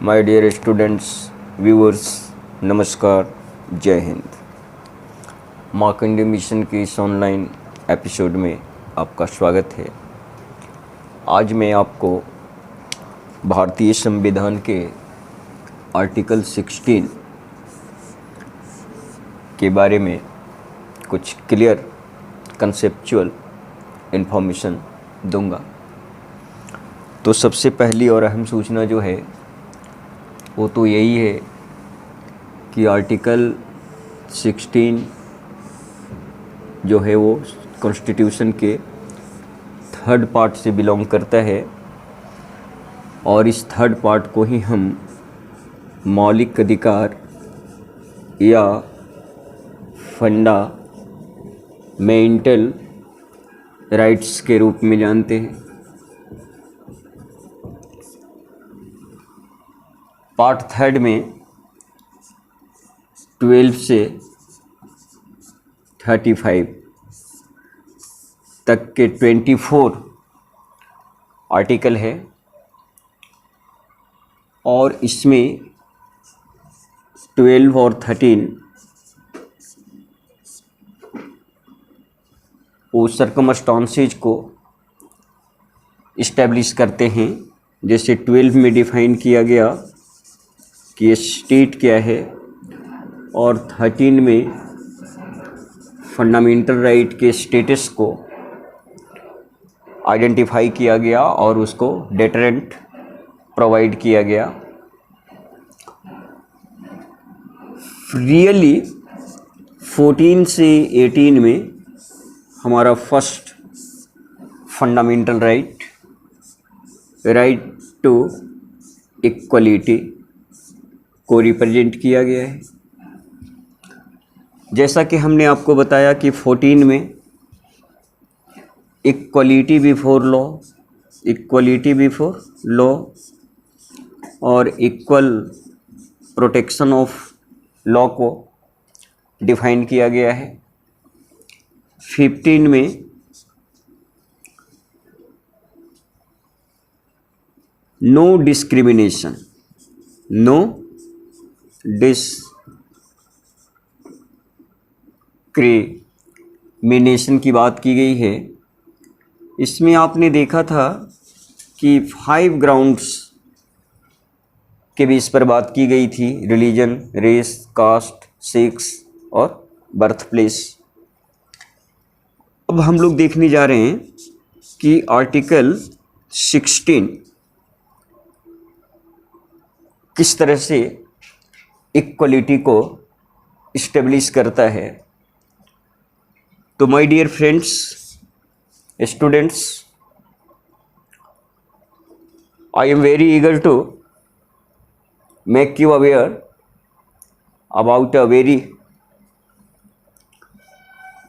My dear students, viewers, नमस्कार, जय Hind. Markande mission के इस ऑनलाइन एपिसोड में आपका स्वागत है। आज मैं आपको भारतीय संविधान के आर्टिकल 16 के बारे में कुछ क्लियर कंसेप्चुअल इन्फॉर्मेशन दूंगा। तो सबसे पहली और अहम सूचना जो है वो तो यही है कि आर्टिकल 16 जो है वो कॉन्स्टिट्यूशन के थर्ड पार्ट से बिलोंग करता है और इस थर्ड पार्ट को ही हम मौलिक अधिकार या फंडामेंटल राइट्स के रूप में जानते हैं। पार्ट थर्ड में 12 से 35 तक के 24 आर्टिकल है और इसमें 12 और 13 वो सर्कमस्टांसेज को इस्टेब्लिश करते हैं। जैसे 12 में डिफाइन किया गया कि स्टेट क्या है और 13 में फंडामेंटल राइट के स्टेटस को आइडेंटिफाई किया गया और उसको डेटरेंट प्रोवाइड किया गया। रियली 14 से 18 में हमारा first fundamental right to equality को रिप्रेजेंट किया गया है। जैसा कि हमने आपको बताया कि 14 में इक्वलिटी बिफोर लॉ और इक्वल प्रोटेक्शन ऑफ लॉ को डिफाइन किया गया है। 15 में नो डिस्क्रिमिनेशन की बात की गई है। इसमें आपने देखा था कि 5 ग्राउंड्स के बेस पर बात की गई थी: रिलीजन, रेस, कास्ट, सेक्स और बर्थ प्लेस। अब हम लोग देखने जा रहे हैं कि आर्टिकल 16 किस तरह से इक्वलिटी को इस्टेब्लिश करता है। तो my dear friends, students, I am very eager to make you aware about a very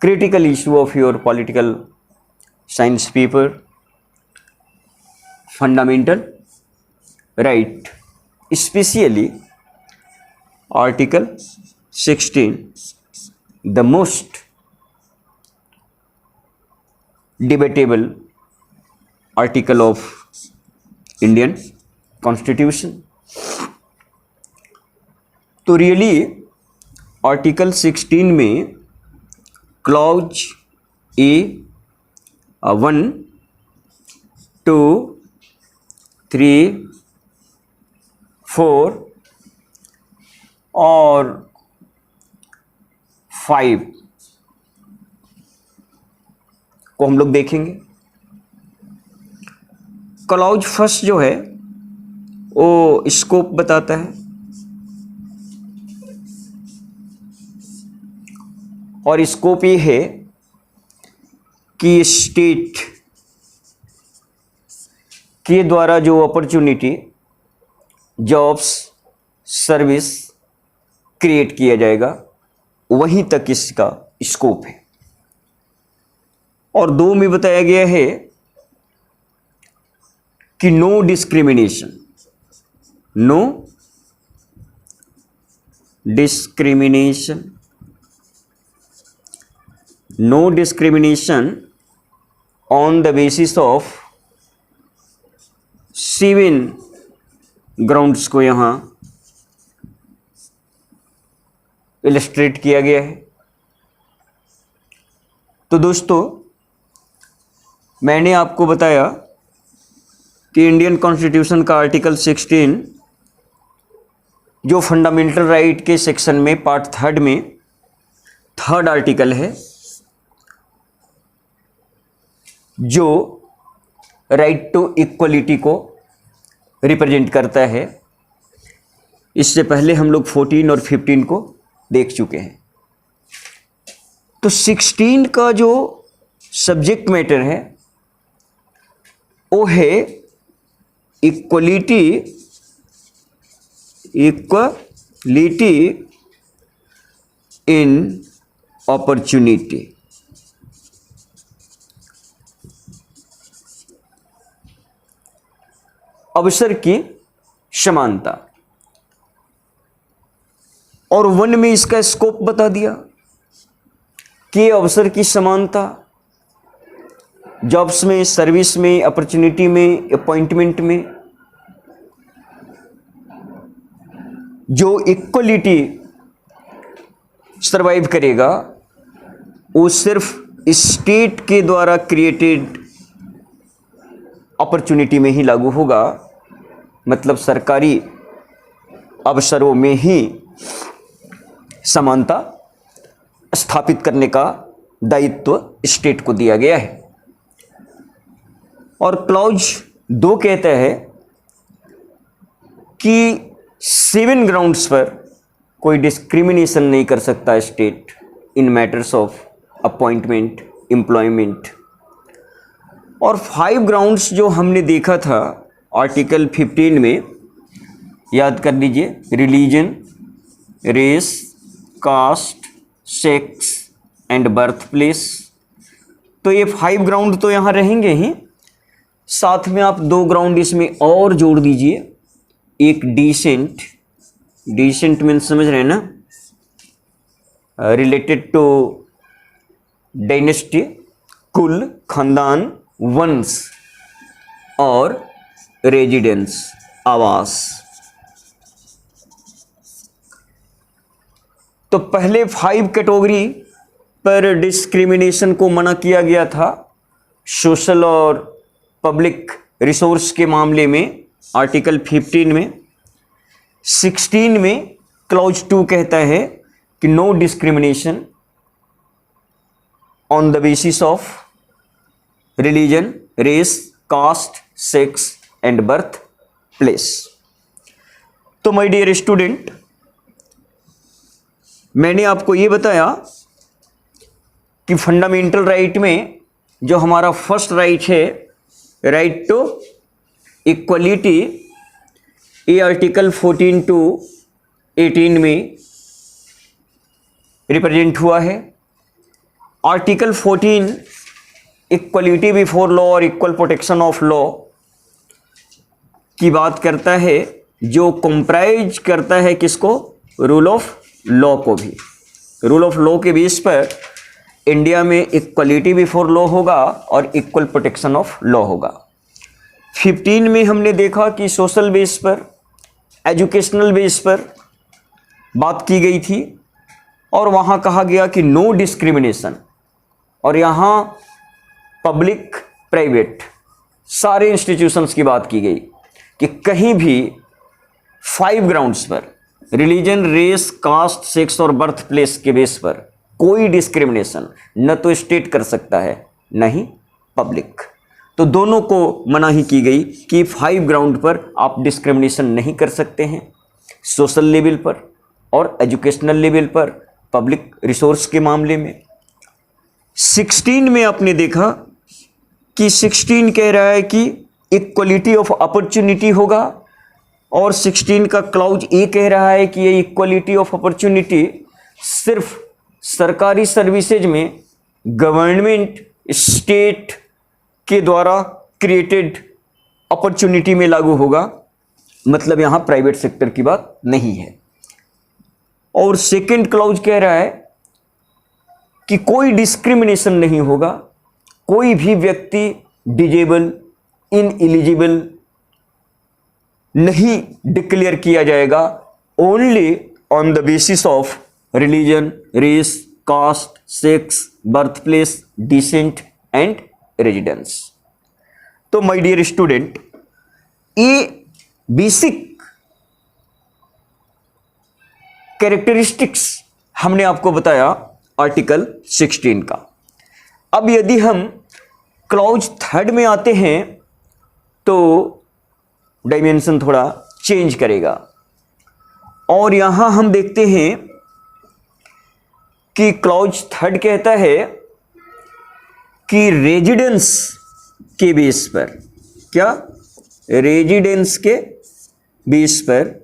critical issue of your political science paper, fundamental right, especially article 16, the most debatable article of Indian constitution. तो really article 16 में clause A 1, 2, 3, 4 और 5 को हम लोग देखेंगे। Clause first जो है वो स्कोप बताता है और स्कोप ये है कि स्टेट के द्वारा जो अपॉर्चुनिटी, जॉब्स, सर्विस क्रिएट किया जाएगा वहीं तक इसका स्कोप है। और 2 में बताया गया है कि no discrimination on the basis of civil grounds को यहाँ इलस्ट्रेट किया गया है। तो दोस्तों, मैंने आपको बताया कि इंडियन कॉन्स्टिट्यूशन का आर्टिकल 16 जो फंडामेंटल राइट के सेक्शन में पार्ट 3 में 3rd आर्टिकल है, जो राइट टू इक्वलिटी को रिप्रेजेंट करता है। इससे पहले हम लोग 14 और 15 को देख चुके हैं। तो 16 का जो सब्जेक्ट मैटर है वो है इक्वलिटी इन अपॉर्चुनिटी। अवसर की समानता। और 1 में इसका स्कोप बता दिया कि अवसर की समानता जॉब्स में, सर्विस में, अपॉर्चुनिटी में, अपॉइंटमेंट में जो इक्वलिटी सरवाइव करेगा वो सिर्फ स्टेट के द्वारा क्रिएटेड अपॉर्चुनिटी में ही लागू होगा। मतलब सरकारी अवसरों में ही समानता स्थापित करने का दायित्व स्टेट को दिया गया है। और क्लॉज 2 कहता है कि 7 ग्राउंड्स पर कोई डिस्क्रिमिनेशन नहीं कर सकता state in matters of appointment, employment. और 5 ग्राउंड्स जो हमने देखा था आर्टिकल 15 में, याद कर लीजिए, religion, race, caste, sex and birth place. तो ये 5 ग्राउंड तो यहाँ रहेंगे ही, साथ में आप 2 ग्राउंड इसमें और जोड़ दीजिए। एक डिसेंट, डिसेंट मीन्स समझ रहे हैं ना, रिलेटेड टू डायनेस्टी, कुल, खानदान, वंश, और रेजिडेंस, आवास। तो पहले 5 कैटेगरी पर डिस्क्रिमिनेशन को मना किया गया था सोशल और पब्लिक रिसोर्स के मामले में आर्टिकल 15 में। 16 में क्लॉज 2 कहता है कि no discrimination on the basis of religion, race, caste, sex and birth place. तो माय डियर स्टूडेंट, मैंने आपको ये बताया कि फंडामेंटल राइट में जो हमारा फर्स्ट राइट है, राइट टू इक्वलिटी, ये आर्टिकल 14 to 18 में रिप्रेजेंट हुआ है। आर्टिकल 14 इक्वलिटी बिफोर लॉ और इक्वल प्रोटेक्शन ऑफ लॉ की बात करता है, जो कंप्राइज करता है किसको? रूल ऑफ लॉ को भी। रूल ऑफ लॉ के बेस पर इंडिया में इक्वलिटी बिफोर लॉ होगा और इक्वल प्रोटेक्शन ऑफ लॉ होगा। 15 में हमने देखा कि सोशल बेस पर, एजुकेशनल बेस पर बात की गई थी और वहाँ कहा गया कि नो डिस्क्रिमिनेशन। और यहाँ पब्लिक, प्राइवेट सारे इंस्टीट्यूशंस की बात की गई कि कहीं भी 5 ग्राउंड्स पर, रिलीजन, रेस, कास्ट, सेक्स और बर्थ प्लेस के बेस पर कोई डिस्क्रिमिनेशन न तो स्टेट कर सकता है न ही पब्लिक। तो दोनों को मनाही की गई कि 5 ग्राउंड पर आप डिस्क्रिमिनेशन नहीं कर सकते हैं, सोशल लेवल पर और एजुकेशनल लेवल पर, पब्लिक रिसोर्स के मामले में। 16 में आपने देखा कि 16 कह रहा है कि इक्वलिटी ऑफ अपॉर्चुनिटी होगा और 16 का क्लॉज ए कह रहा है कि ये इक्वलिटी ऑफ अपॉर्चुनिटी सिर्फ सरकारी सर्विसेज में गवर्नमेंट, स्टेट के द्वारा क्रिएटेड अपॉर्चुनिटी में लागू होगा। मतलब यहाँ प्राइवेट सेक्टर की बात नहीं है। और सेकंड क्लॉज कह रहा है कि कोई डिस्क्रिमिनेशन नहीं होगा, कोई भी व्यक्ति डिजेबल, इनएलिजिबल नहीं डिक्लेयर किया जाएगा only on the basis of religion, race, caste, sex, birth place, descent and residence. तो माय डियर स्टूडेंट, ये बेसिक कैरेक्टरिस्टिक्स हमने आपको बताया आर्टिकल 16 का। अब यदि हम क्लॉज 3 में आते हैं तो डायमेंशन थोड़ा चेंज करेगा और यहां हम देखते हैं कि क्लॉज 3 कहता है कि रेजिडेंस के बेस पर, क्या रेजिडेंस के बेस पर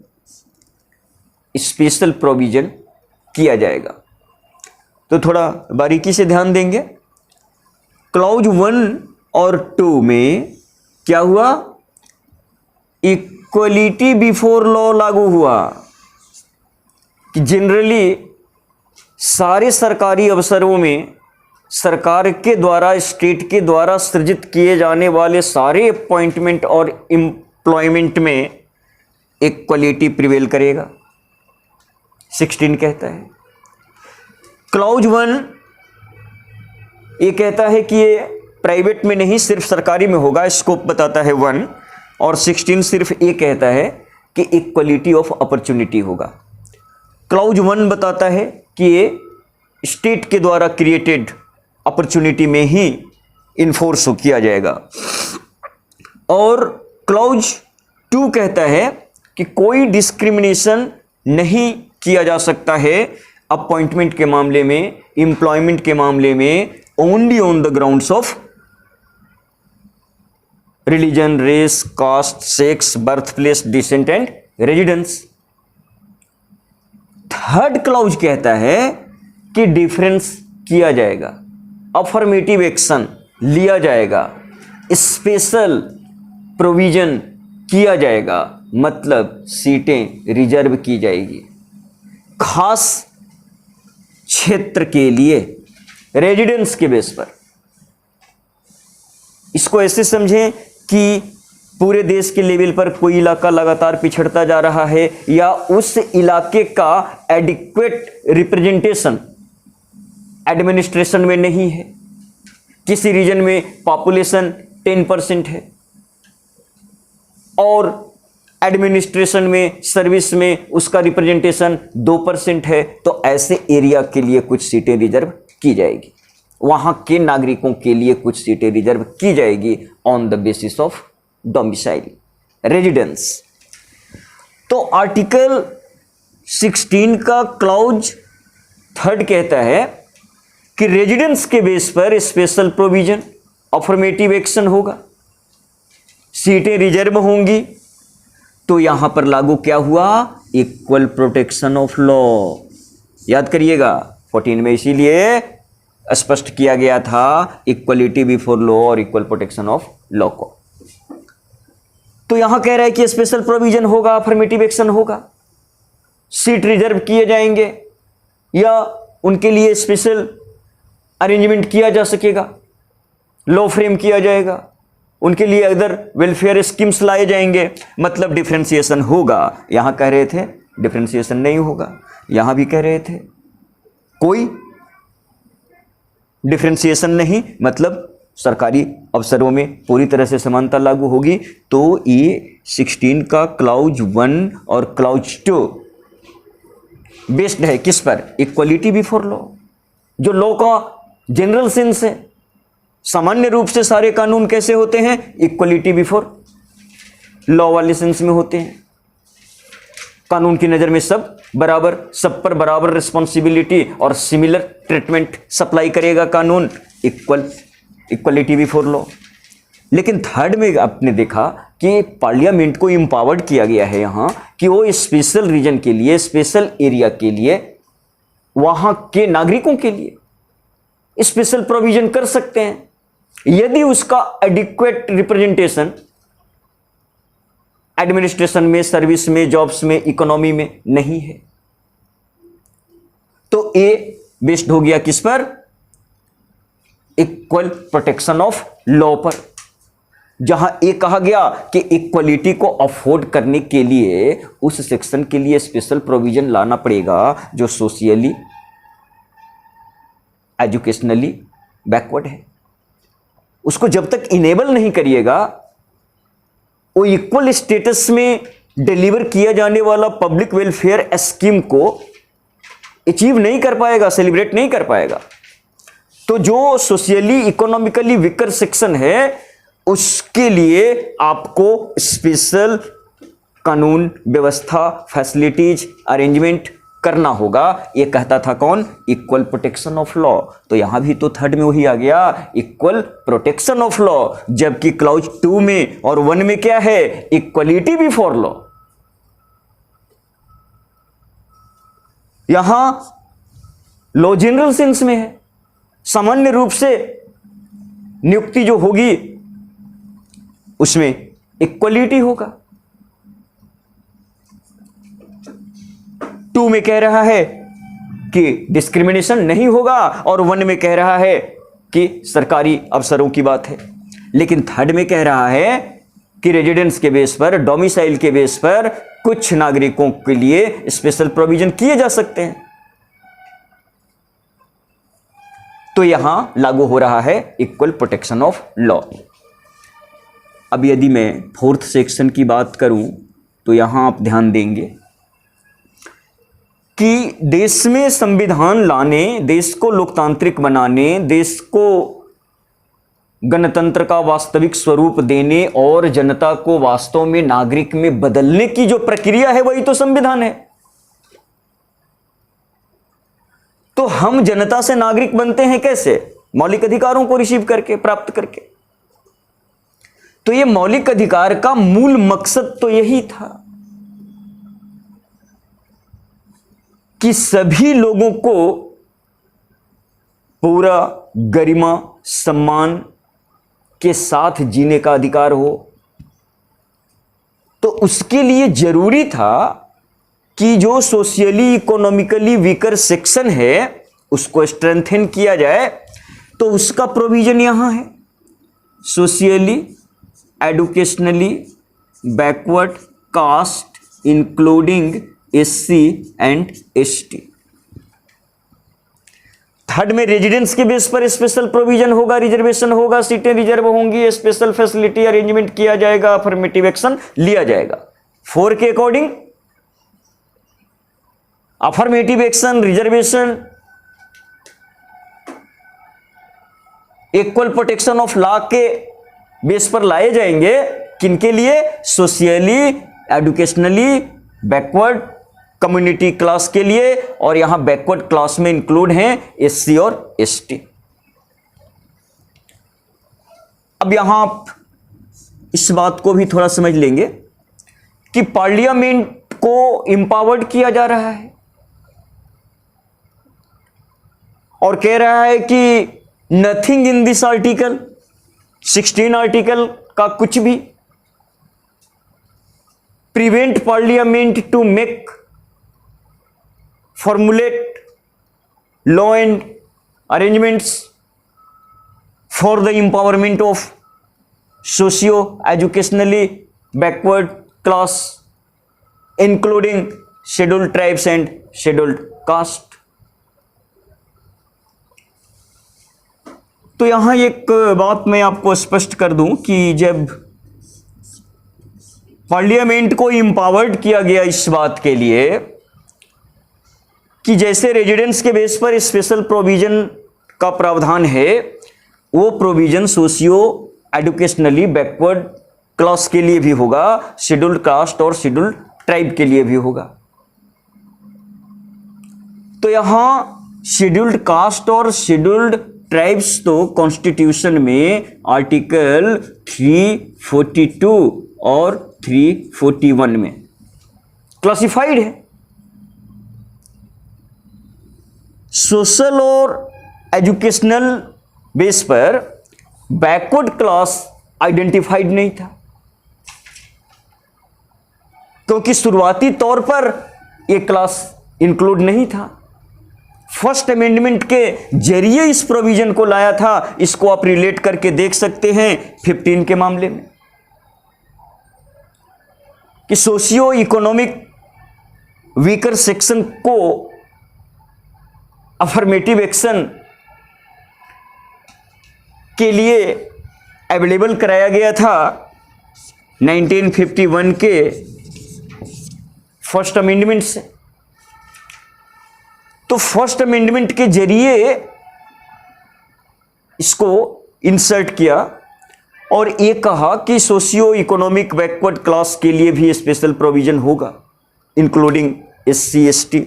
स्पेशल प्रोविजन किया जाएगा। तो थोड़ा बारीकी से ध्यान देंगे। क्लॉज 1 और 2 में क्या हुआ? इक्वलिटी बिफोर लॉ लागू हुआ कि जनरली सारे सरकारी अवसरों में सरकार के द्वारा, स्टेट के द्वारा सृजित किए जाने वाले सारे अपॉइंटमेंट और एम्प्लॉयमेंट में इक्वलिटी प्रिवेल करेगा, 16 कहता है। क्लॉज 1 ये कहता है कि ये प्राइवेट में नहीं, सिर्फ सरकारी में होगा, स्कोप बताता है 1, और 16 सिर्फ ये कहता है कि इक्वलिटी ऑफ अपॉर्चुनिटी होगा। क्लॉज 1 बताता है कि ये स्टेट के द्वारा क्रिएटेड अपॉर्चुनिटी में ही इन्फोर्स किया जाएगा, और क्लॉज 2 कहता है कि कोई डिस्क्रिमिनेशन नहीं किया जा सकता है अपॉइंटमेंट के मामले में, एम्प्लॉयमेंट के मामले में, only on the grounds of religion, race, caste, sex, birth place, descent and residence. 3rd clause कहता है कि डिफरेंस किया जाएगा, अफर्मेटिव एक्शन लिया जाएगा, स्पेशल प्रोविजन किया जाएगा, मतलब सीटें रिजर्व की जाएगी खास क्षेत्र के लिए, रेजिडेंस के बेस पर। इसको ऐसे समझें कि पूरे देश के लेवल पर कोई इलाका लगातार पिछड़ता जा रहा है या उस इलाके का एडिक्वेट रिप्रेजेंटेशन एडमिनिस्ट्रेशन में नहीं है। किसी रीजन में पॉपुलेशन 10% है और एडमिनिस्ट्रेशन में, सर्विस में उसका रिप्रेजेंटेशन 2% है, तो ऐसे एरिया के लिए कुछ सीटें रिजर्व की जाएगी, वहां के नागरिकों के लिए कुछ सीटें रिजर्व की जाएगी on the basis of domicile, residence. तो आर्टिकल 16 का क्लॉज 3 कहता है कि रेजिडेंस के बेस पर स्पेशल प्रोविजन, अफर्मेटिव एक्शन होगा, सीटें रिजर्व होंगी। तो यहां पर लागू क्या हुआ? Equal protection of law. याद करिएगा 14 में इसीलिए स्पष्ट किया गया था इक्वलिटी बिफोर लॉ और इक्वल प्रोटेक्शन ऑफ लॉ को। तो यहां कह रहा है कि स्पेशल प्रोविजन होगा, अफर्मेटिव एक्शन होगा, सीट रिजर्व किए जाएंगे या उनके लिए स्पेशल अरेंजमेंट किया जा सकेगा, लॉ फ्रेम किया जाएगा, उनके लिए अदर वेलफेयर स्कीम्स लाए जाएंगे, मतलब डिफरेंशिएशन होगा। यहां कह रहे थे डिफरेंशिएशन नहीं होगा, यहां भी कह रहे थे कोई डिफरेंशिएशन नहीं, मतलब सरकारी अवसरों में पूरी तरह से समानता लागू होगी। तो ये 16 का क्लॉज 1 और क्लॉज 2 बेस्ड है किस पर? इक्वलिटी बिफोर लॉ, जो लॉ का जनरल सेंस है। सामान्य रूप से सारे कानून कैसे होते हैं? इक्वलिटी बिफोर लॉ वाले सेंस में होते हैं। कानून की नजर में सब बराबर, सब पर बराबर रिस्पॉन्सिबिलिटी और सिमिलर ट्रीटमेंट सप्लाई करेगा कानून, इक्वलिटी बिफोर लॉ। लेकिन 3rd में आपने देखा कि पार्लियामेंट को एम्पावर्ड किया गया है यहां कि वो स्पेशल रीजन के लिए, स्पेशल एरिया के लिए, वहां के नागरिकों के लिए स्पेशल प्रोविजन कर सकते हैं यदि उसका एडिक्वेट रिप्रेजेंटेशन एडमिनिस्ट्रेशन में, सर्विस में, जॉब्स में, इकोनॉमी में नहीं है। तो ए बेस्ड हो गया किस पर? इक्वल प्रोटेक्शन ऑफ लॉ पर। जहां ये कहा गया कि इक्वलिटी को अफोर्ड करने के लिए उस सेक्शन के लिए स्पेशल प्रोविजन लाना पड़ेगा जो सोशियली एजुकेशनली बैकवर्ड है। उसको जब तक इनेबल नहीं करिएगा, वो इक्वल स्टेटस में डिलीवर किया जाने वाला पब्लिक वेलफेयर स्कीम को अचीव नहीं कर पाएगा, सेलिब्रेट नहीं कर पाएगा। तो जो सोशियली इकोनॉमिकली वीकर सेक्शन है उसके लिए आपको स्पेशल कानून व्यवस्था, फैसिलिटीज, अरेंजमेंट करना होगा। ये कहता था कौन? Equal protection of law. तो यहां भी तो थर्ड में वही आ गया, इक्वल प्रोटेक्शन ऑफ लॉ, जबकि क्लाउज 2 में और 1 में क्या है? Equality before law. यहां लॉ जनरल सेंस में है, सामान्य रूप से नियुक्ति जो होगी उसमें इक्वलिटी होगा। 2 में कह रहा है कि डिस्क्रिमिनेशन नहीं होगा और 1 में कह रहा है कि सरकारी अफसरों की बात है। लेकिन थर्ड में कह रहा है कि रेजिडेंस के बेस पर, डोमिसाइल के बेस पर कुछ नागरिकों के लिए स्पेशल प्रोविजन किए जा सकते हैं। तो यहां लागू हो रहा है इक्वल प्रोटेक्शन ऑफ लॉ। अब यदि मैं 4th सेक्शन की बात करूं तो यहां आप ध्यान देंगे कि देश में संविधान लाने, देश को लोकतांत्रिक बनाने, देश को गणतंत्र का वास्तविक स्वरूप देने और जनता को वास्तव में नागरिक में बदलने की जो प्रक्रिया है वही तो संविधान है। तो हम जनता से नागरिक बनते हैं कैसे? मौलिक अधिकारों को रिसीव करके, प्राप्त करके। तो ये मौलिक अधिकार का मूल मकसद तो यही था कि सभी लोगों को पूरा गरिमा, सम्मान के साथ जीने का अधिकार हो। तो उसके लिए जरूरी था कि जो सोशियली इकोनॉमिकली वीकर सेक्शन है उसको स्ट्रेंथन किया जाए। तो उसका प्रोविजन यहां है, socially educationally backward caste including SC and ST। Third में रेजिडेंस के बेस पर स्पेशल प्रोविजन होगा, रिजर्वेशन होगा, सीटें रिजर्व होंगी, स्पेशल फैसिलिटी अरेंजमेंट किया जाएगा, अफर्मेटिव एक्शन लिया जाएगा। 4 के according affirmative action, reservation, equal protection of law के बेस पर लाए जाएंगे। किनके लिए? Socially educationally backward community class के लिए, और यहां बैकवर्ड क्लास में इंक्लूड हैं SC और ST। अब यहां आप इस बात को भी थोड़ा समझ लेंगे कि पार्लियामेंट को इंपावर्ड किया जा रहा है और कह रहा है कि nothing in this article, 16 article का कुछ भी prevent parliament to make formulate law and arrangements for the empowerment of socio-educationally backward class including scheduled tribes and scheduled caste। तो यहां एक बात मैं आपको स्पष्ट कर दूं कि जब पार्लियामेंट को इंपावर्ड किया गया इस बात के लिए कि जैसे रेजिडेंस के बेस पर स्पेशल प्रोविजन का प्रावधान है, वो प्रोविजन सोशियो एडुकेशनली बैकवर्ड क्लास के लिए भी होगा, शेड्यूल्ड कास्ट और शेड्यूल्ड ट्राइब के लिए भी होगा। तो यहां शेड्यूल्ड कास्ट और शेड्यूल्ड ट्राइब्स तो कॉन्स्टिट्यूशन में आर्टिकल 342 और 341 में क्लासिफाइड है। सोशल और एजुकेशनल बेस पर बैकवर्ड क्लास आइडेंटिफाइड नहीं था, क्योंकि शुरुआती तौर पर यह क्लास इंक्लूड नहीं था। फर्स्ट अमेंडमेंट के जरिए इस प्रोविजन को लाया था। इसको आप रिलेट करके देख सकते हैं 15 के मामले में। कि सोशियो इकोनॉमिक वीकर सेक्शन को अफर्मेटिव एक्शन के लिए अवेलेबल कराया गया था 1951 के फर्स्ट अमेंडमेंट से। तो फर्स्ट अमेंडमेंट के जरिए इसको इंसर्ट किया और ये कहा कि सोशियो इकोनॉमिक बैकवर्ड क्लास के लिए भी स्पेशल प्रोविजन होगा, including SC ST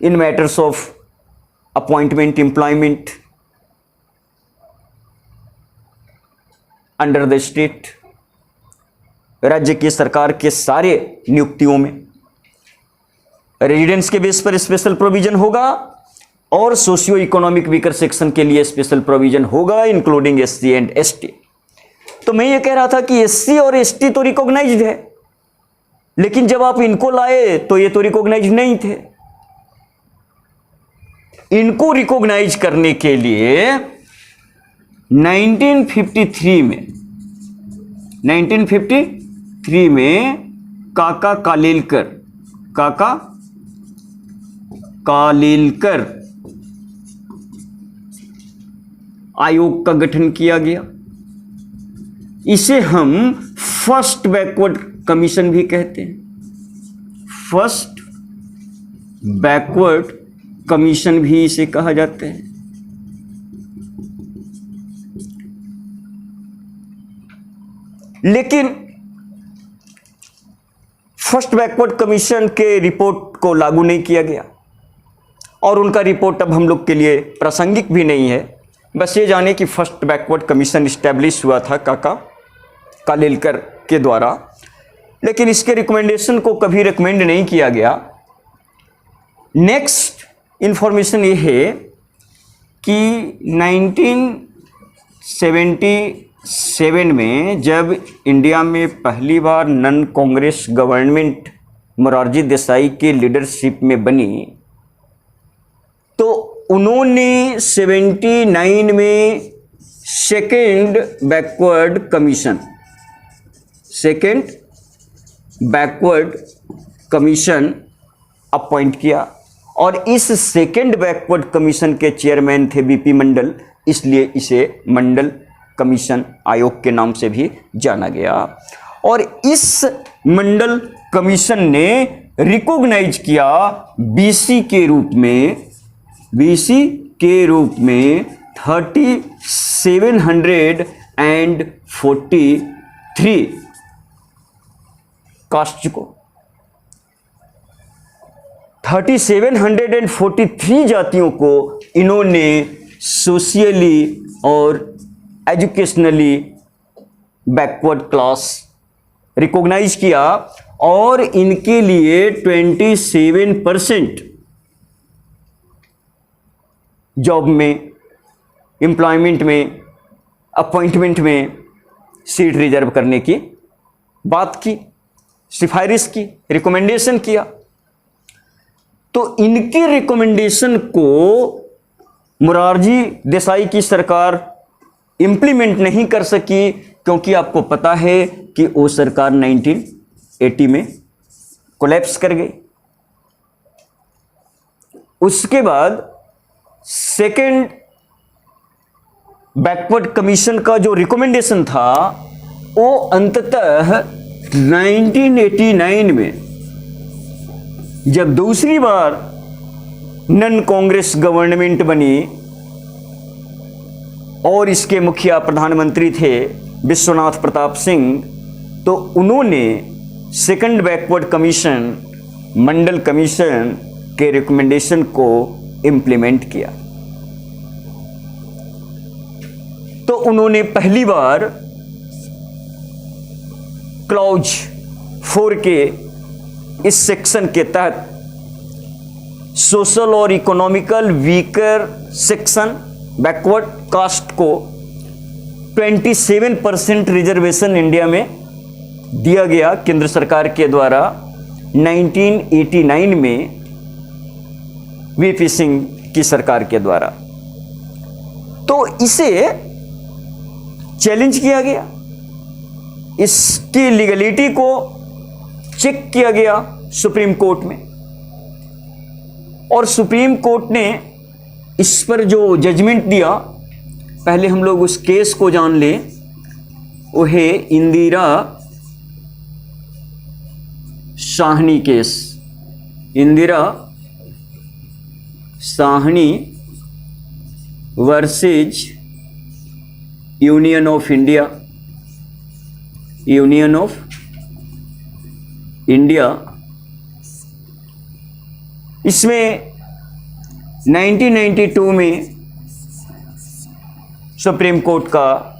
in matters of appointment employment under the state. राज्य की सरकार के सारे नियुक्तियों में रेजिडेंस के बेस पर स्पेशल प्रोविजन होगा और सोशियो इकोनॉमिक वीकर सेक्शन के लिए स्पेशल प्रोविजन होगा, इंक्लूडिंग SC एंड ST। तो मैं ये कह रहा था कि SC और ST तो रिकॉग्नाइज्ड है, लेकिन जब आप इनको लाए तो ये तो रिकॉग्नाइज्ड नहीं थे। इनको रिकॉग्नाइज करने के लिए 1953 में काका कालेलकर आयोग का गठन किया गया। इसे हम फर्स्ट बैकवर्ड कमीशन भी कहते हैं। फर्स्ट बैकवर्ड कमीशन भी इसे कहा जाता है। लेकिन फर्स्ट बैकवर्ड कमीशन के रिपोर्ट को लागू नहीं किया गया और उनका रिपोर्ट अब हम लोग के लिए प्रासंगिक भी नहीं है। बस ये जाने कि फर्स्ट बैकवर्ड कमीशन इस्टेब्लिश हुआ था काका कालेलकर के द्वारा, लेकिन इसके रिकमेंडेशन को कभी रिकमेंड नहीं किया गया। नेक्स्ट इंफॉर्मेशन ये है कि 1977 में जब इंडिया में पहली बार नन कांग्रेस गवर्नमेंट मोरारजी देसाई के लीडरशिप में बनी, तो उन्होंने 79 में सेकेंड बैकवर्ड कमीशन अपॉइंट किया और इस सेकेंड बैकवर्ड कमीशन के चेयरमैन थे बीपी मंडल, इसलिए इसे मंडल कमीशन आयोग के नाम से भी जाना गया। और इस मंडल कमीशन ने रिकॉग्नाइज किया बीसी के रूप में 3743 कास्ट को, 3743 जातियों को इन्होंने सोशियली और एजुकेशनली बैकवर्ड क्लास रिकॉग्नाइज किया और इनके लिए 27% जॉब में, एम्प्लॉयमेंट में, अपॉइंटमेंट में सीट रिजर्व करने की बात की, सिफारिश की, रिकमेंडेशन किया। तो इनके रिकमेंडेशन को मोरारजी देसाई की सरकार इंप्लीमेंट नहीं कर सकी, क्योंकि आपको पता है कि वो सरकार 1980 में कोलैप्स कर गई। उसके बाद सेकेंड बैकवर्ड कमीशन का जो रिकमेंडेशन था वो अंततः 1989 में जब दूसरी बार नन कांग्रेस गवर्नमेंट बनी और इसके मुखिया प्रधानमंत्री थे विश्वनाथ प्रताप सिंह, तो उन्होंने सेकंड बैकवर्ड कमीशन मंडल कमीशन के रिकमेंडेशन को इम्प्लीमेंट किया। तो उन्होंने पहली बार क्लॉज 4 के इस सेक्शन के तहत सोशल और economical weaker section backward caste को 27% रिजर्वेशन इंडिया में दिया गया केंद्र सरकार के द्वारा 1989 में वीपी सिंह की सरकार के द्वारा। तो इसे चैलेंज किया गया, इसकी लीगलिटी को चेक किया गया सुप्रीम कोर्ट में, और सुप्रीम कोर्ट ने इस पर जो जजमेंट दिया, पहले हम लोग उस केस को जान लें। वो है Indira Sahni case, Indira Sahni versus union of India, union of India. इसमें 1992 में सुप्रीम कोर्ट का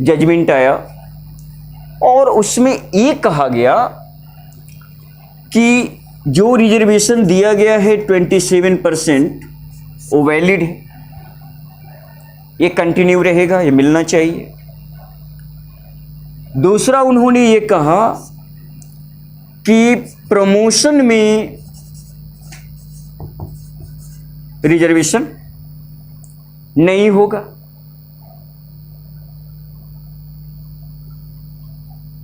जजमेंट आया, और उसमें ये कहा गया कि जो रिजर्वेशन दिया गया है 27%, वो वैलिड है, ये कंटिन्यू रहेगा, ये मिलना चाहिए। दूसरा, उन्होंने ये कहा कि प्रमोशन में रिजर्वेशन नहीं होगा,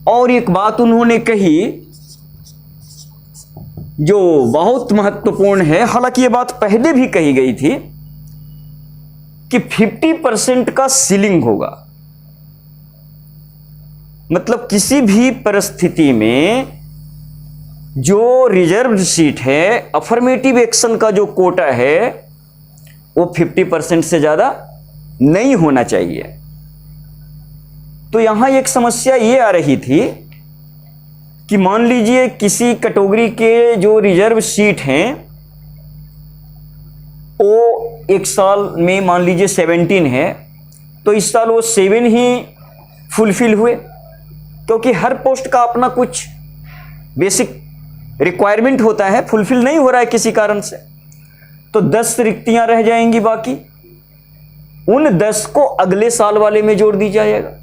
और एक बात उन्होंने कही जो बहुत महत्वपूर्ण है, हालांकि ये बात पहले भी कही गई थी, कि 50% का सीलिंग होगा। मतलब किसी भी परिस्थिति में जो रिजर्व सीट है, अफर्मेटिव एक्शन का जो कोटा है, वो 50% से ज्यादा नहीं होना चाहिए। तो यहां एक समस्या ये आ रही थी कि मान लीजिए किसी कैटेगरी के जो रिजर्व सीट हैं, वो एक साल में मान लीजिए 17 है, तो इस साल वो 7 ही फुलफिल हुए, क्योंकि हर पोस्ट का अपना कुछ बेसिक रिक्वायरमेंट होता है, फुलफिल नहीं हो रहा है किसी कारण से, तो 10 रिक्तियां रह जाएंगी। बाकी उन 10 को अगले साल वाले में जोड़ दी जाएगा।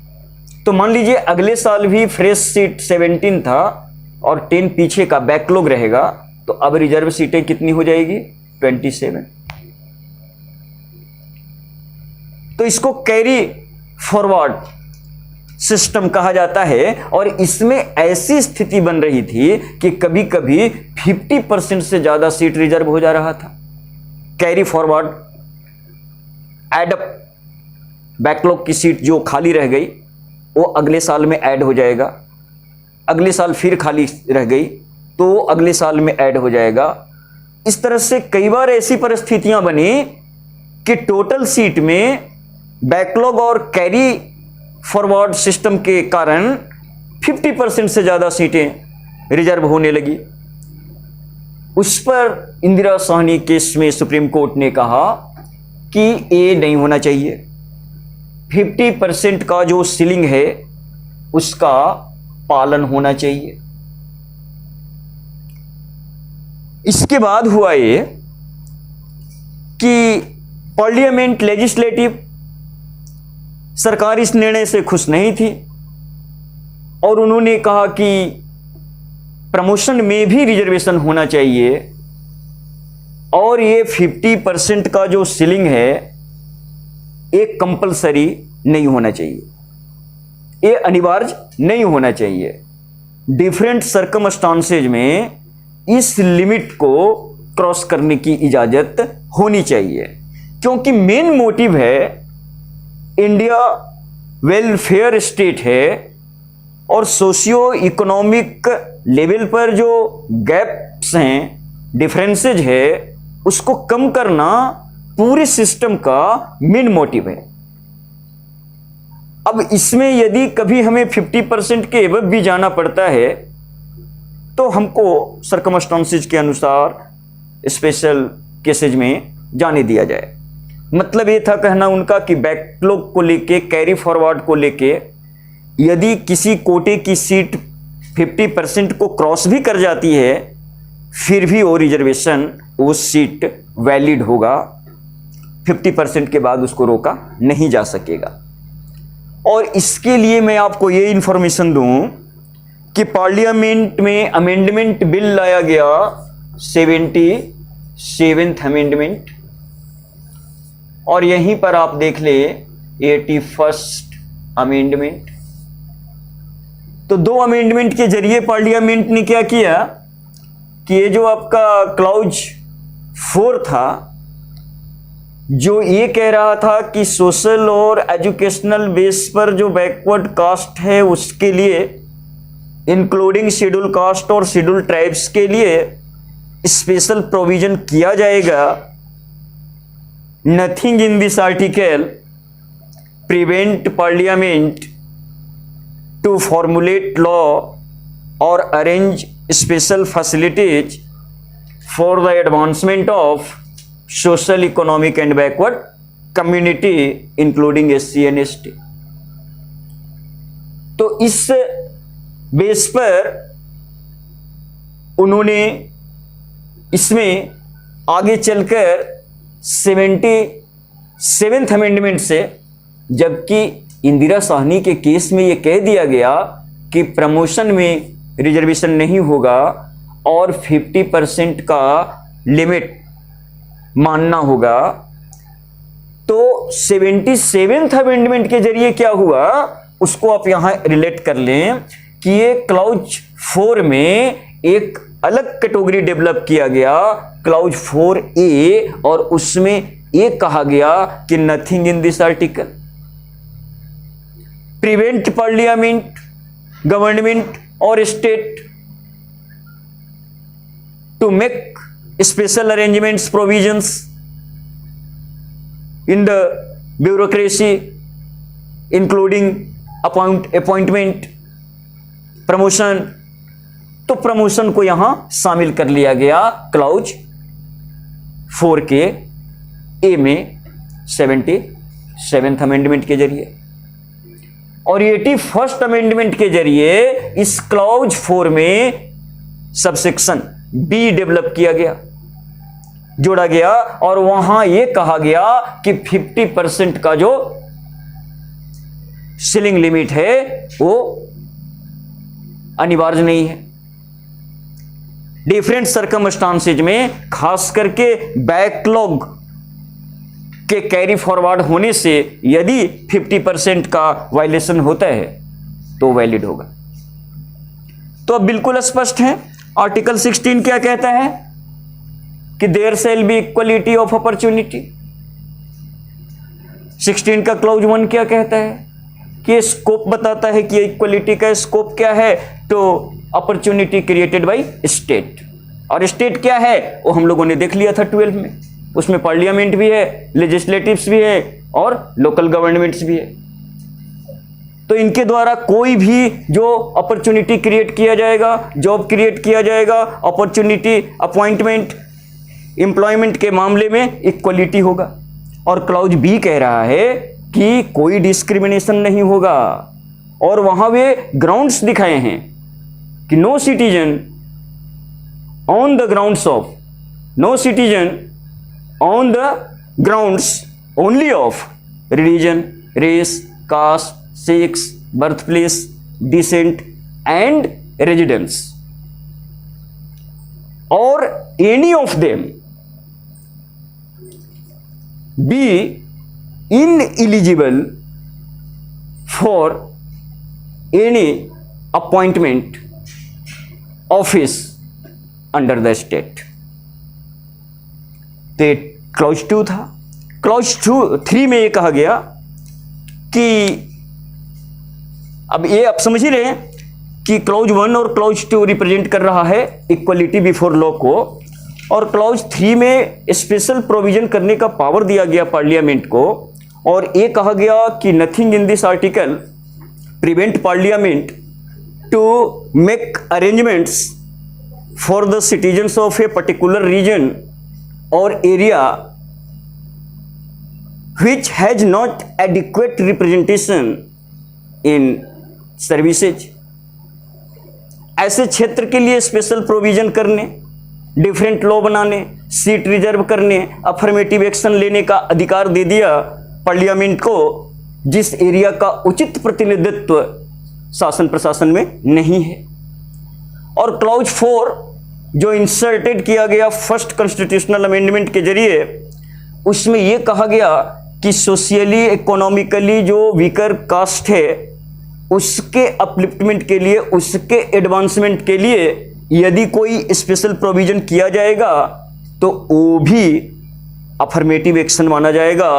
तो मान लीजिए अगले साल भी फ्रेश सीट 17 था और 10 पीछे का बैकलॉग रहेगा, तो अब रिजर्व सीटें कितनी हो जाएगी? 27। तो इसको कैरी फॉरवर्ड सिस्टम कहा जाता है, और इसमें ऐसी स्थिति बन रही थी कि कभी कभी 50% से ज्यादा सीट रिजर्व हो जा रहा था। कैरी फॉरवर्ड एडअप, बैकलॉग की सीट जो खाली रह गई वो अगले साल में ऐड हो जाएगा, अगले साल फिर खाली रह गई तो अगले साल में ऐड हो जाएगा। इस तरह से कई बार ऐसी परिस्थितियां बनी कि टोटल सीट में बैकलॉग और कैरी फॉरवर्ड सिस्टम के कारण 50% से ज्यादा सीटें रिजर्व होने लगी। उस पर इंदिरा साहनी केस में सुप्रीम कोर्ट ने कहा कि ये नहीं होना चाहिए, 50% का जो सीलिंग है उसका पालन होना चाहिए। इसके बाद हुआ ये कि पार्लियामेंट लेजिस्लेटिव सरकार इस निर्णय से खुश नहीं थी, और उन्होंने कहा कि प्रमोशन में भी रिजर्वेशन होना चाहिए, और ये 50% का जो सीलिंग है एक कंपलसरी नहीं होना चाहिए, ये अनिवार्य नहीं होना चाहिए। डिफरेंट सर्कमस्टांसेज में इस लिमिट को क्रॉस करने की इजाजत होनी चाहिए, क्योंकि मेन मोटिव है इंडिया वेलफेयर स्टेट है, और सोशियो इकोनॉमिक लेवल पर जो गैप्स हैं, डिफरेंसेज है, उसको कम करना पूरे सिस्टम का मेन मोटिव है। अब इसमें यदि कभी हमें 50% के एबव भी जाना पड़ता है तो हमको सर्कमस्टांसेज के अनुसार स्पेशल केसेज में जाने दिया जाए। मतलब ये था कहना उनका कि बैकलॉग को लेके, कैरी फॉरवर्ड को लेके, यदि किसी कोटे की सीट 50% को क्रॉस भी कर जाती है फिर भी वो रिजर्वेशन, वो सीट वैलिड होगा, 50% के बाद उसको रोका नहीं जा सकेगा। और इसके लिए मैं आपको ये इंफॉर्मेशन दूं कि पार्लियामेंट में अमेंडमेंट बिल लाया गया, 77th अमेंडमेंट, और यहीं पर आप देख ले 81st अमेंडमेंट। तो 2 अमेंडमेंट के जरिए पार्लियामेंट ने क्या किया कि ये जो आपका क्लाउज 4 था, जो ये कह रहा था कि सोशल और एजुकेशनल बेस पर जो बैकवर्ड कास्ट है उसके लिए, इंक्लूडिंग शेड्यूल कास्ट और शेड्यूल ट्राइब्स के लिए स्पेशल प्रोविजन किया जाएगा, nothing in this article prevent parliament to formulate law और arrange special facilities for the advancement of social, economic and backward community including SC and ST। तो इस base पर उन्होंने इसमें आगे चलकर 77th अमेंडमेंट से, जबकि इंदिरा साहनी के केस में यह कह दिया गया कि प्रमोशन में रिजर्वेशन नहीं होगा और 50% का लिमिट मानना होगा, तो 77th अमेंडमेंट के जरिए क्या हुआ उसको आप यहां रिलेट कर लें कि ये क्लाउज 4 में एक अलग कैटेगरी डेवलप किया गया, क्लाउज 4A, और उसमें ये कहा गया कि nothing in this article prevent parliament, government और state to make special arrangements provisions in the bureaucracy including appointment, promotion. तो प्रमोशन को यहां शामिल कर लिया गया क्लाउज 4 के ए में 77th अमेंडमेंट के जरिए, और 81st अमेंडमेंट के जरिए इस क्लाउज 4 में सबसेक्शन बी डेवलप किया गया, जोड़ा गया, और वहां यह कहा गया कि 50% का जो सीलिंग लिमिट है वो अनिवार्य नहीं है। डिफरेंट सर्कमस्टांसेज में, खास करके बैकलॉग के कैरी फॉरवर्ड होने से, यदि 50% का वायलेशन होता है तो वैलिड होगा। तो अब बिल्कुल स्पष्ट है, आर्टिकल 16 क्या कहता है कि there shall be equality of opportunity. 16 का क्लाउज 1 क्या कहता है कि स्कोप बताता है कि इक्वलिटी का स्कोप क्या है, तो अपॉर्चुनिटी क्रिएटेड बाय स्टेट। और स्टेट क्या है वो हम लोगों ने देख लिया था 12 में, उसमें पार्लियामेंट भी है, लेजिस्लेटिव्स भी है और लोकल गवर्नमेंट्स भी है। तो इनके द्वारा कोई भी जो अपॉर्चुनिटी क्रिएट किया जाएगा, जॉब क्रिएट किया जाएगा, अपॉर्चुनिटी, अपॉइंटमेंट, एम्प्लॉयमेंट के मामले में इक्वलिटी होगा। और क्लाउज बी कह रहा है कि कोई डिस्क्रिमिनेशन नहीं होगा, और वहां वे ग्राउंड्स दिखाए हैं कि no citizen on the grounds of, no citizen on the grounds only of religion, race, caste, sex, birth place, descent and residence, और any of them be ineligible for any appointment office under the state। तो clause 2 था। Clause 3 में ये कहा गया कि, अब ये आप समझ ही रहे हैं कि क्लॉज 1 और क्लॉज 2 रिप्रेजेंट कर रहा है इक्वलिटी बिफोर लॉ को, और क्लॉज 3 में स्पेशल प्रोविजन करने का पावर दिया गया पार्लियामेंट को, और ये कहा गया कि nothing in this article prevent parliament to make arrangements for the citizens of a particular region और area which has not adequate representation in services। ऐसे क्षेत्र के लिए स्पेशल प्रोविजन करने, डिफरेंट लॉ बनाने, सीट रिजर्व करने, अफर्मेटिव एक्शन लेने का अधिकार दे दिया पार्लियामेंट को, जिस एरिया का उचित प्रतिनिधित्व शासन प्रशासन में नहीं है। और क्लॉज 4 जो इंसर्टेड किया गया फर्स्ट कॉन्स्टिट्यूशनल अमेंडमेंट के जरिए, उसमें यह कहा गया कि सोशियली इकोनॉमिकली जो वीकर कास्ट है उसके अपलिफ्टमेंट के लिए, उसके एडवांसमेंट के लिए यदि कोई स्पेशल प्रोविजन किया जाएगा तो वो भी अफर्मेटिव एक्शन माना जाएगा,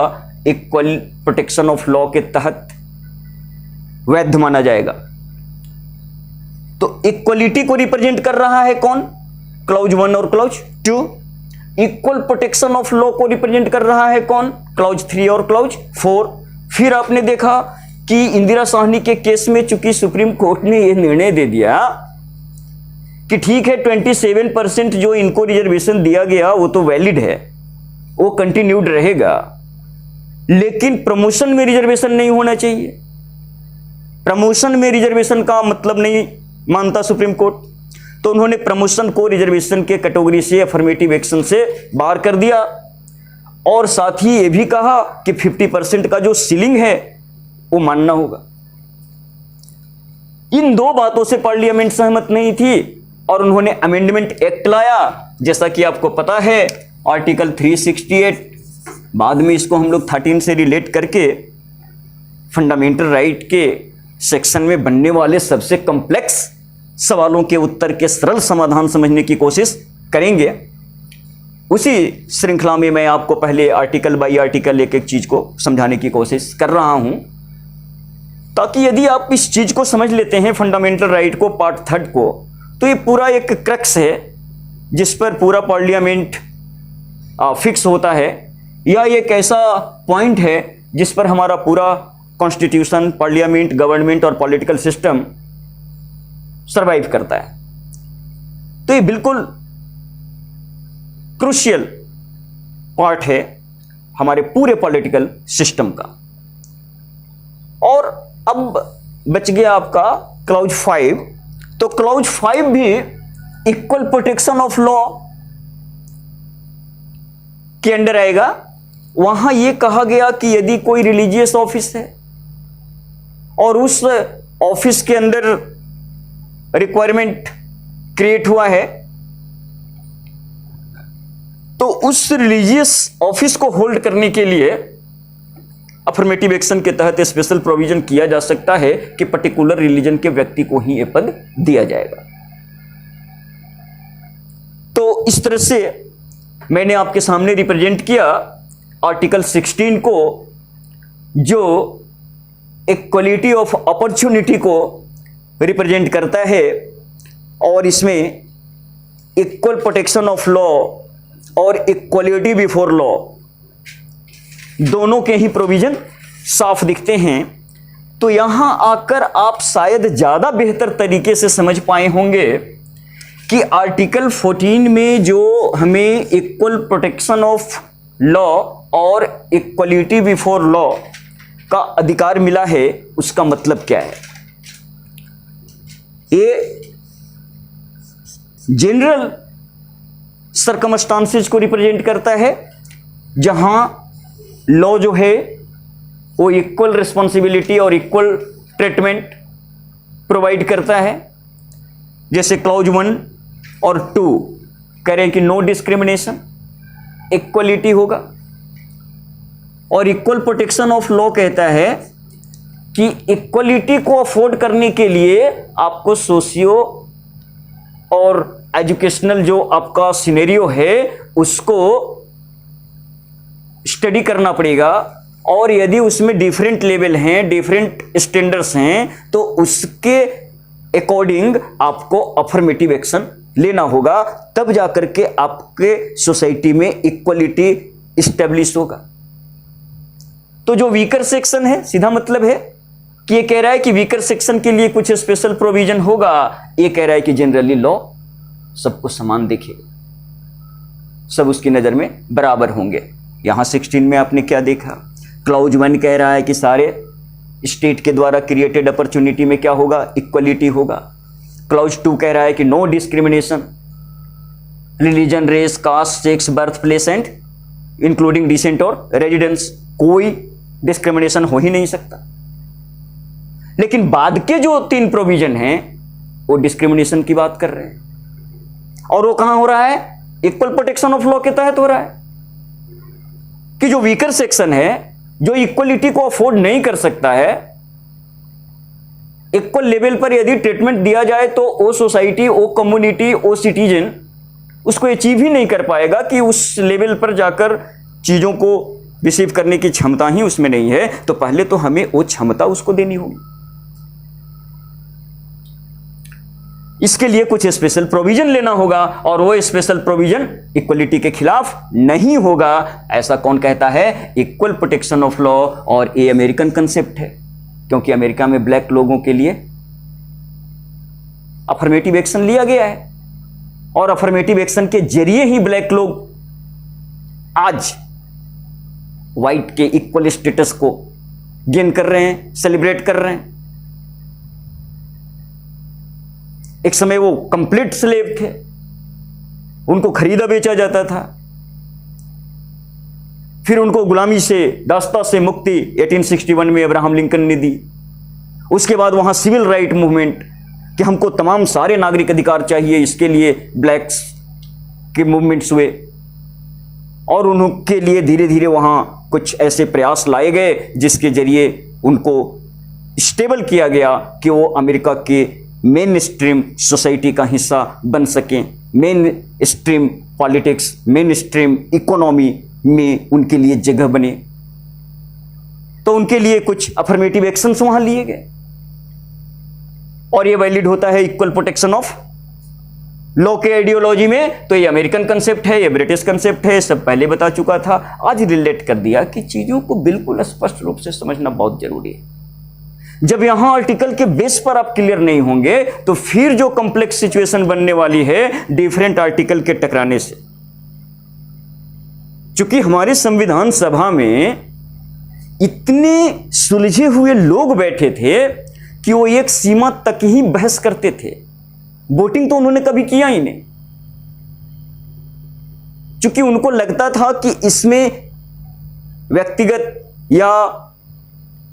इक्वल प्रोटेक्शन ऑफ लॉ के तहत वैध माना जाएगा। तो इक्वलिटी को रिप्रेजेंट कर रहा है कौन? क्लॉज 1 और clause 2। Equal protection of law को रिप्रेजेंट कर रहा है कौन? क्लॉज 3 और क्लॉज 4। फिर आपने देखा कि इंदिरा साहनी के केस में चूंकि सुप्रीम कोर्ट ने यह निर्णय दे दिया कि ठीक है 27% जो इनको रिजर्वेशन दिया गया वो तो वैलिड है, वो कंटिन्यूड रहेगा, लेकिन प्रमोशन में रिजर्वेशन नहीं होना चाहिए। प्रमोशन में रिजर्वेशन का मतलब नहीं मानता सुप्रीम कोर्ट, तो उन्होंने प्रमोशन को रिजर्वेशन के कैटेगरी से, अफर्मेटिव एक्शन से बाहर कर दिया। और साथ ही ये भी कहा कि 50% का जो सीलिंग है वो मानना होगा। इन दो बातों से पार्लियामेंट सहमत नहीं थी और उन्होंने अमेंडमेंट एक्ट लाया, जैसा कि आपको पता है आर्टिकल 368। बाद में इसको हम लोग 13 से रिलेट करके फंडामेंटल राइट के सेक्शन में बनने वाले सबसे कॉम्प्लेक्स सवालों के उत्तर के सरल समाधान समझने की कोशिश करेंगे। उसी श्रृंखला में मैं आपको पहले आर्टिकल बाय आर्टिकल एक एक चीज को समझाने की कोशिश कर रहा हूं, ताकि यदि आप इस चीज को समझ लेते हैं फंडामेंटल राइट को, पार्ट 3 को, तो ये पूरा एक क्रक्स है जिस पर पूरा पार्लियामेंट फिक्स होता है, या एक ऐसा पॉइंट है जिस पर हमारा पूरा कॉन्स्टिट्यूशन, पार्लियामेंट, गवर्नमेंट और पॉलिटिकल सिस्टम सरवाइव करता है। तो ये बिल्कुल क्रूशियल पार्ट है हमारे पूरे पॉलिटिकल सिस्टम का। और अब बच गया आपका क्लॉज 5। तो क्लॉज 5 भी इक्वल प्रोटेक्शन ऑफ लॉ के अंडर आएगा। वहां यह कहा गया कि यदि कोई रिलीजियस ऑफिस है और उस ऑफिस के अंदर रिक्वायरमेंट क्रिएट हुआ है, तो उस रिलीजियस ऑफिस को होल्ड करने के लिए अफर्मेटिव एक्शन के तहत स्पेशल प्रोविजन किया जा सकता है कि पर्टिकुलर रिलीजन के व्यक्ति को ही यह पद दिया जाएगा। तो इस तरह से मैंने आपके सामने रिप्रेजेंट किया आर्टिकल 16 को, जो इक्वलिटी ऑफ अपॉर्चुनिटी को रिप्रेजेंट करता है, और इसमें इक्वल प्रोटेक्शन ऑफ लॉ और इक्वलिटी बिफोर लॉ दोनों के ही प्रोविजन साफ दिखते हैं। तो यहां आकर आप शायद ज्यादा बेहतर तरीके से समझ पाए होंगे कि आर्टिकल 14 में जो हमें इक्वल प्रोटेक्शन ऑफ लॉ और इक्वलिटी बिफोर लॉ का अधिकार मिला है, उसका मतलब क्या है। ये जनरल सर्कमस्टांसेस को रिप्रेजेंट करता है, जहां लॉ जो है वो इक्वल रिस्पॉन्सिबिलिटी और इक्वल ट्रीटमेंट प्रोवाइड करता है। जैसे क्लॉज 1 और 2 कह रहे हैं कि नो डिस्क्रिमिनेशन, इक्वलिटी होगा, और इक्वल प्रोटेक्शन ऑफ लॉ कहता है कि इक्वलिटी को अफोर्ड करने के लिए आपको सोशियो और एजुकेशनल जो आपका सिनेरियो है उसको स्टडी करना पड़ेगा, और यदि उसमें डिफरेंट लेवल हैं, डिफरेंट स्टैंडर्ड्स हैं, तो उसके अकॉर्डिंग आपको अफर्मेटिव एक्शन लेना होगा, तब जाकर के आपके सोसाइटी में इक्वलिटी इस्टेब्लिश होगा। तो जो वीकर सेक्शन है, सीधा मतलब है कि ये कह रहा है कि वीकर सेक्शन के लिए कुछ स्पेशल प्रोविजन होगा, ये कह रहा है कि जनरली लॉ सबको समान देखेगा, सब उसकी नजर में बराबर होंगे। यहां 16 में आपने क्या देखा, क्लॉज 1 कह रहा है कि सारे स्टेट के द्वारा क्रिएटेड अपॉर्चुनिटी में क्या होगा, इक्वलिटी होगा। क्लॉज 2 कह रहा है कि no discrimination, religion, race, caste, sex, birth place and including descent और रेजिडेंस, कोई डिस्क्रिमिनेशन हो ही नहीं सकता। लेकिन बाद के जो 3 प्रोविजन हैं वो डिस्क्रिमिनेशन की बात कर रहे हैं, और वो कहां हो रहा है, इक्वल प्रोटेक्शन ऑफ लॉ के तहत हो रहा है। कि जो वीकर सेक्शन है, जो इक्वलिटी को अफोर्ड नहीं कर सकता है, इक्वल लेवल पर यदि ट्रीटमेंट दिया जाए तो वो सोसाइटी, वो कम्युनिटी, वो सिटीजन उसको अचीव ही नहीं कर पाएगा कि उस लेवल पर जाकर चीजों को रिसीव करने की क्षमता ही उसमें नहीं है। तो पहले तो हमें वो क्षमता उसको देनी होगी। इसके लिए कुछ स्पेशल प्रोविजन लेना होगा और वो स्पेशल प्रोविजन इक्वलिटी के खिलाफ नहीं होगा। ऐसा कौन कहता है? Equal protection of law. और ये अमेरिकन कंसेप्ट है, क्योंकि अमेरिका में ब्लैक लोगों के लिए अफर्मेटिव एक्शन लिया गया है और अफर्मेटिव एक्शन के जरिए ही ब्लैक लोग आज व्हाइट के इक्वल स्टेटस को गेन कर रहे हैं, सेलिब्रेट कर रहे हैं। एक समय वो कंप्लीट स्लेव थे, उनको खरीदा बेचा जाता था, फिर उनको गुलामी से, दास्ता से मुक्ति 1861 में अब्राहम लिंकन ने दी। उसके बाद वहां सिविल राइट मूवमेंट कि हमको तमाम सारे नागरिक अधिकार चाहिए, इसके लिए ब्लैक्स के मूवमेंट्स हुए और उनके लिए धीरे धीरे वहां कुछ ऐसे प्रयास लाए गए जिसके जरिए उनको स्टेबल किया गया कि वो अमेरिका के मेन स्ट्रीम सोसाइटी का हिस्सा बन सकें, main stream politics, main stream economy में उनके लिए जगह बने। तो उनके लिए कुछ अफर्मेटिव एक्शंस वहां लिए गए और ये वैलिड होता है इक्वल प्रोटेक्शन ऑफ लॉ के आइडियोलॉजी में। तो ये अमेरिकन कंसेप्ट है, ये ब्रिटिश कंसेप्ट है, सब पहले बता चुका था। आज रिलेट कर दिया कि चीजों को बिल्कुल स्पष्ट रूप से समझना बहुत जरूरी है। जब यहां आर्टिकल के बेस पर आप क्लियर नहीं होंगे तो फिर जो कॉम्प्लेक्स सिचुएशन बनने वाली है डिफरेंट आर्टिकल के टकराने से। क्योंकि हमारे संविधान सभा में इतने सुलझे हुए लोग बैठे थे कि वो एक सीमा तक ही बहस करते थे, वोटिंग तो उन्होंने कभी किया ही नहीं, क्योंकि उनको लगता था कि इसमें व्यक्तिगत या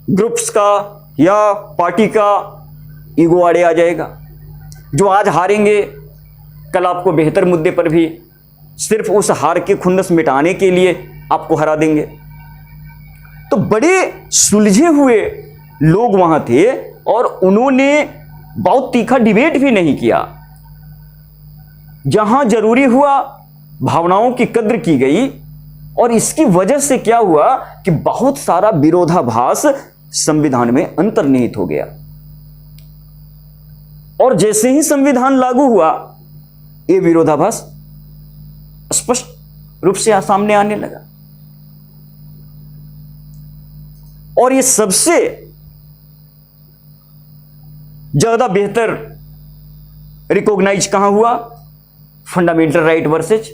ग्रुप्स का या पार्टी का ईगो आड़े आ जाएगा। जो आज हारेंगे कल आपको बेहतर मुद्दे पर भी सिर्फ उस हार के खुंदस मिटाने के लिए आपको हरा देंगे। तो बड़े सुलझे हुए लोग वहां थे और उन्होंने बहुत तीखा डिबेट भी नहीं किया। जहां जरूरी हुआ भावनाओं की कद्र की गई और इसकी वजह से क्या हुआ कि बहुत सारा विरोधाभास संविधान में अंतर्निहित हो गया। और जैसे ही संविधान लागू हुआ यह विरोधाभास स्पष्ट रूप से सामने आने लगा। और यह सबसे ज्यादा बेहतर रिकॉग्नाइज कहां हुआ? Fundamental right versus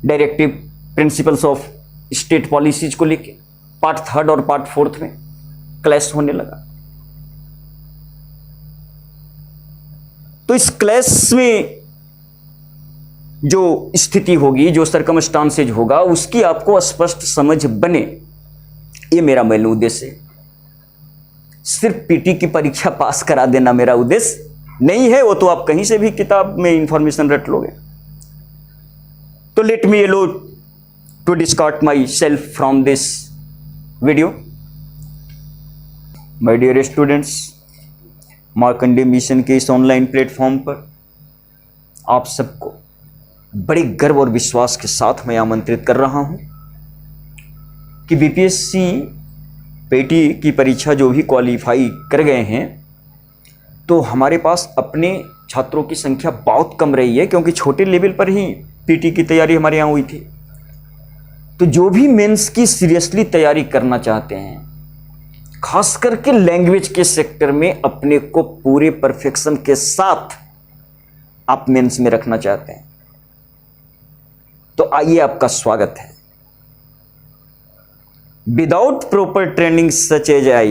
directive principles of state policies को लेके पार्ट 3 और पार्ट 4 में क्लैश होने लगा। तो इस क्लैश में जो स्थिति होगी, जो सर्कमस्टांसेज होगा, उसकी आपको स्पष्ट समझ बने, ये मेरा मूल उद्देश्य है। सिर्फ पीटी की परीक्षा पास करा देना मेरा उद्देश्य नहीं है, वो तो आप कहीं से भी किताब में इंफॉर्मेशन रट लोगे। तो let me allow to discard myself from this video. My dear students, Markande mission के इस ऑनलाइन प्लेटफॉर्म पर आप सबको बड़े गर्व और विश्वास के साथ मैं आमंत्रित कर रहा हूं कि बीपीएससी पेटी की परीक्षा जो भी क्वालिफाई कर गए हैं, तो हमारे पास अपने छात्रों की संख्या बहुत कम रही है, क्योंकि छोटे लेवल पर ही पीटी की तैयारी हमारे यहाँ हुई थी। तो जो भी मेंस की सीरियसली तैयारी करना चाहते हैं, खास करके लैंग्वेज के सेक्टर में अपने को पूरे परफेक्शन के साथ आप मेंस में रखना चाहते हैं, तो आइए, आपका स्वागत है। Without proper training such as I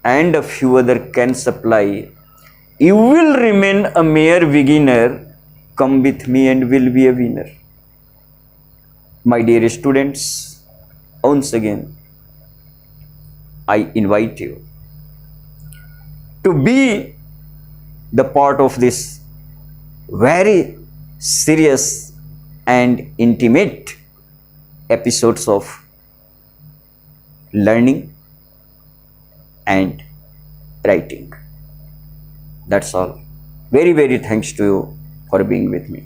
and a few other can supply, you will remain a mere beginner. Come with me and will be a winner. My dear students, once again, I invite you to be the part of this very serious and intimate episodes of learning and writing. That's all. Very, very thanks to you for being with me.